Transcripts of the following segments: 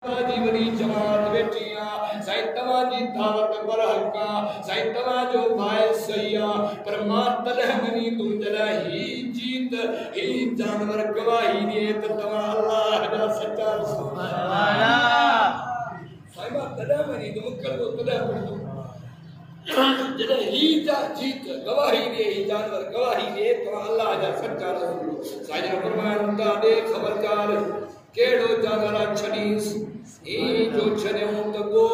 जीवनी जमात बेटियां साइतवा जी दावत पर हक्का साइतवा जो भाई सैया परमात्मा रहमनी तुम जला ही जीत ही जानवर गवाही दे तवा अल्लाह दा सच्चा सुभान अल्लाह साइबा तदमनी तुम कर दो तदम जदा ही जा जीत गवाही दे ही जानवर गवाही दे तवा अल्लाह दा सच्चा रसूल साइया फरमान दा दे खबरदार केड़ो जानवर छनीस ई जो छने तो वो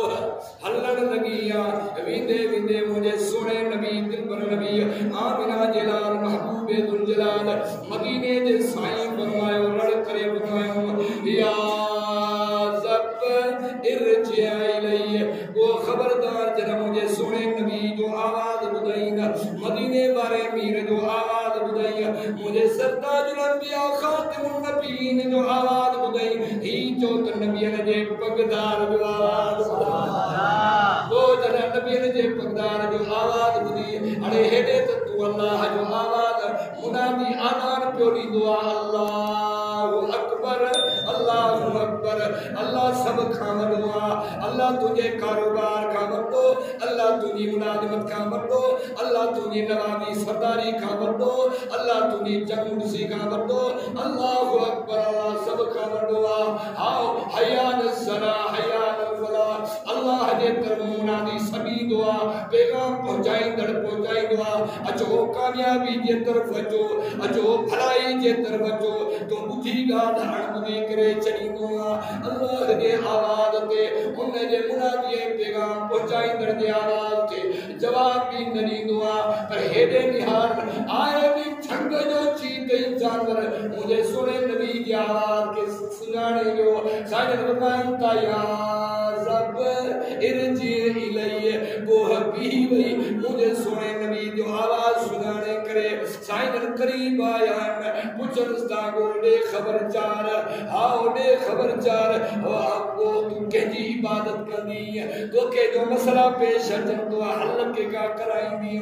हल्लण लगिया विंदे विंदे मुझे सुने नबी दिल पर नबी आमिना जलाल महबूबे दुल जलाल मदीने दे साईं फरमायो लड़ करे फरमायो या जब इरजिया इलैहि वो खबरदार जरा मुझे सुने नबी जो आवाज बुदाई मदीने वाले मीर जो आवाज बुदाई मुझे सरताज अंबिया खातिमुन नबीन जो आवाज बुदाई ही जो नबी ने पगदार जो आवाज वो जरा नबी ने पगदार जो आवाज बुधी अरे हेडे तो तू अल्लाह जो आवाज मुनादी आदान प्योरी दुआ अल्लाहु अकबर अल्लाह सब खामद हुआ अल्लाह तुझे कारोबार खामद दो अल्लाह तुझे मुलाजिमत खामद दो अल्लाह तुझे नवाबी सरदारी खामद दो अल्लाह तुझे जंगुसी खामद दो अल्लाहु अकबर अल्लाह सब खामद हुआ आओ हयान सना हयान वला अल्लाह जे कर मुनादी सभी दुआ पैगाम पहुंचाई दुआ अचो कामयाबी जे तरफ अचो अचो भलाई जे तरफ अचो तो बुझी गाल हण बुधी करे चली दुआ अल्लाह जे आवाज ते उन जे मुनादी पैगाम पहुंचाई दे आवाज ते जवाब भी नहीं दुआ पर हेदे निहार आए भी छंग जो चीते जानवर मुझे सुने नबी की आवाज के सुनाने जो साजन फरमाता या रब इरजी इलैहि वो हबी वही मुझे सुने नबी जो आवाज सुनाने करे साजन करीब आया पुछन स्तागो दे खबरचार आओ दे खबरचार ओ आपको तू के जी इबादत करनी है तो के जो मसला पेश है तो हल के का कराई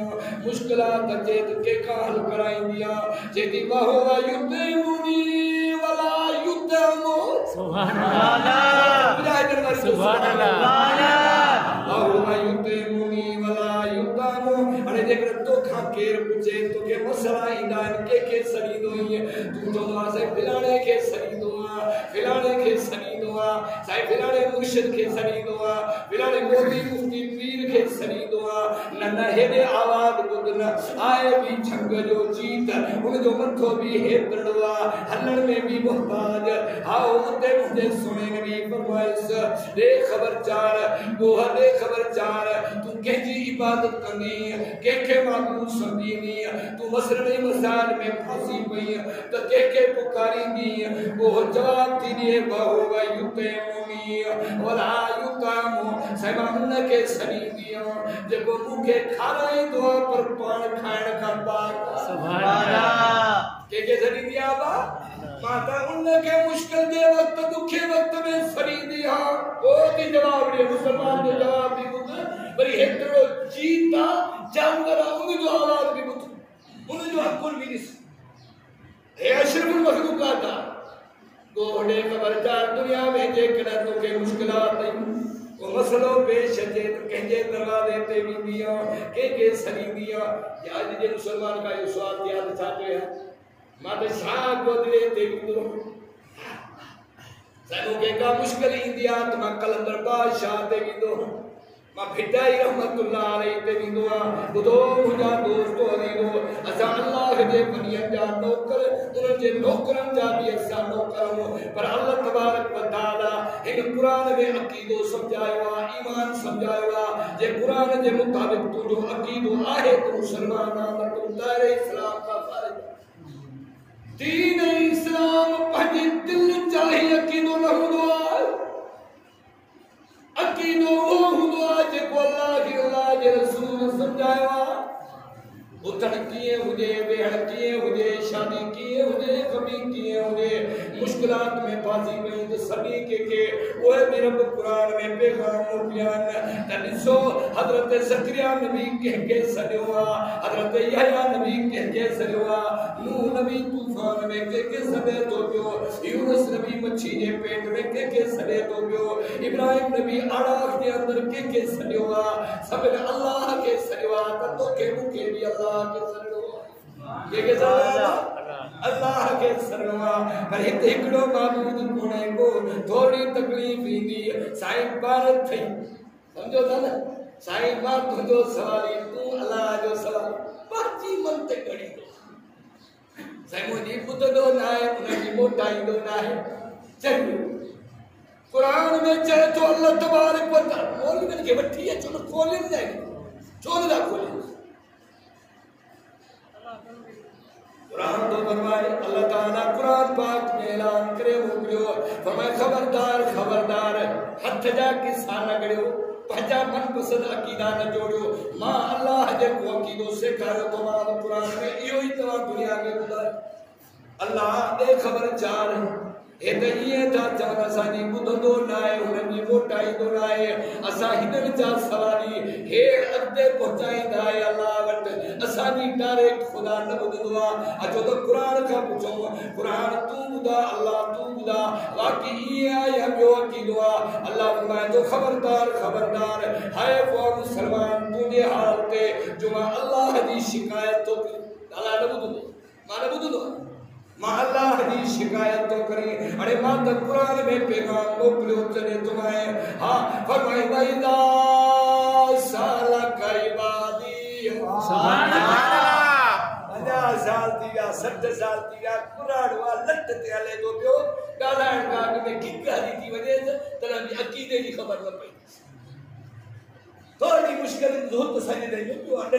मुश्किलात अचे तो के का हल कराई दिया जेदी बाहो युद्धमुनी वला युद्धमो सुभान अल्लाह सुभान अल्लाह बाहो युद्धमुनी वला युद्धमो अरे जेकर तो खा केर पूछे तो के मसला इंदान के सरी दोई तू तो वासे फिलाने के सरी दोआ फिलाने के सरी दोआ साई फिलाने मुर्शिद के सरी दोआ फिलाने मोदी मुफ्ती पीर के सरी दोआ नन्ना हेदे आवाज बुदना आए भी छंग जो जीत उन जो मथो भी हे तड़वा हल्लण में भी मोहताज आओ उते मुझे सुने नबी फरमाइश दे खबरचार वो दे खबरचार तू के जी इबादत करनी के मामूल समझनी तू मसले मसाल में फंसी पई तो के पुकारी दी वो जवाब थी दे बहु युते मुनी वला युकामो समान के सनी दिया जब मुखे खाराई दुआ पर पान खाण का पाक सुभान अल्लाह के सनी दिया बा माता उनके मुश्किल दे वक्त दुखे वक्त में सनी दिया वो की जवाब दे मुसलमान ने जवाब दी पर हेतरो जीता जानवर उन जो आवाज भी उन जो अकुल भी दिस हे अशरफुल मखलूकात गोडे खबरदार दुनिया में जे कदा तो के मुश्किलात वो मसलो पेश अचे तो कहे दरवाजे ते भी दिया के सनी दिया आज जे मुसलमान का यो सवाल याद चाहते हैं माते शाह गोदरे ते भी दो सानू के का मुश्किल इंदिया तो कलंदर बादशाह ते भी दो मा फिटाई रहमतुल्लाह अलैहि ते भी दुआ बुदो मुजा दोस्तो हदीदो असा अल्लाह जे बनियन जा नौकर उन जे नौकरन जा भी असा नौकर पर अल्लाह तबारक व तआला इन कुरान में अकीदो समझायो ईमान समझायो जे कुरान जे मुताबिक तू जो अकीदो आहे तो मुसलमान ना तू दायरे इस्लाम का फारिग दीन इस्लाम पंज दिल चाहे अकीदो न हुदो अकीदो वो हुदो जे को अल्लाह के रसूल समझाया उथण कीअं हुजे, वेहण कीअं हुजे, शादी कीअं हुजे, कमी कीअं हुजे, मुश्किलात में फासी पई त सभी के ओए बि रब कुरान में पैगाम मोकिलियान त ॾिसो हज़रत ज़करिया नबी कंहिंखे सॾियो आहे, हज़रत यहया नबी कंहिंखे सॾियो आहे, नूह नबी तूफान में कंहिंखे सॾे थो पियो, यूनुस नबी मच्छी जे पेट में कंहिंखे सॾे थो पियो, इब्राहिम नबी आड़ाख जे अंदरि कंहिंखे सॾियो आहे, सभिनी अल्लाह खे सॾियो आहे त तोखे मूंखे बि अल्लाह के सॾियो आहे। के अल्लाह के सॾियो आहे। पर हिते हिकिड़ो माबूद कोन्हे को, थोड़ी तकलीफ़ ईंदी साईं पार थई, सम्झो था न साईं मां तुंहिंजो सवाल तूं अल्लाह जो सवाल पंहिंजी मन ते खणी साईं मुंहिंजी ॿुधंदो न आहे, उनजी मोटाईंदो न आहे। चङो क़ुरान में चए थो अल्लाह तबारक व तआला मौलवियुनि खे वठी अचो न खोलिनि न छो नथा खोलिनि। कुरान तो फरमाए अल्लाह ताला कुरान पाक में ऐलान करे मोकिलियो, फरमाए खबरदार खबरदार हथ जा किस्सा न करियो, पंहिंजा मनपसंद अकीदा न जोड़ियो, मां अल्लाह जेको अकीदो सेखारियो तो मां कुरान में इहो ई तव्हां दुनिया में ॿुधायो। अल्लाह दे खबर चार हे त इएं था चवनि असांजी ॿुधंदो न आहे, हुननि जी मोटाईंदो न आहे, असां हिननि जा सवाली हेड़ अॻिते पहुचाईंदा आहे अल्लाह वटि, असांजी डायरेक्ट ख़ुदा न ॿुधंदो आहे। अचो त क़ुरान खां पुछूं, क़ुरान तूं ॿुधा अल्लाह तूं ॿुधा बाक़ी इएं आहे या ॿियो अक़ीदो आहे। अल्लाह फरमाए थो खबरदार खबरदार हाय वो मुसलमान तुंहिंजे हाल ते जो मां अल्लाह जी शिकायत थो कयां, अल्लाह न ॿुधंदो, मां न ॿुधंदो, मां अल्लाह जी शिकायत तो करी। अरे मां त कुरान में पैगाम मोकिलियो चले तुम्हारे हाँ फरमाए वैदा सालक इबादी सुभान अल्लाह 50 साल थी विया 60 साल थी विया कुरान वा लट ते हले तो पियो ॻाल्हाइण खां अॻु में गिगारी थी वञे त जी अक़ीदे जी ख़बर न पई। थोड़ी मुश्किल ज़रूरत सॼे ॾे पियो अॾनि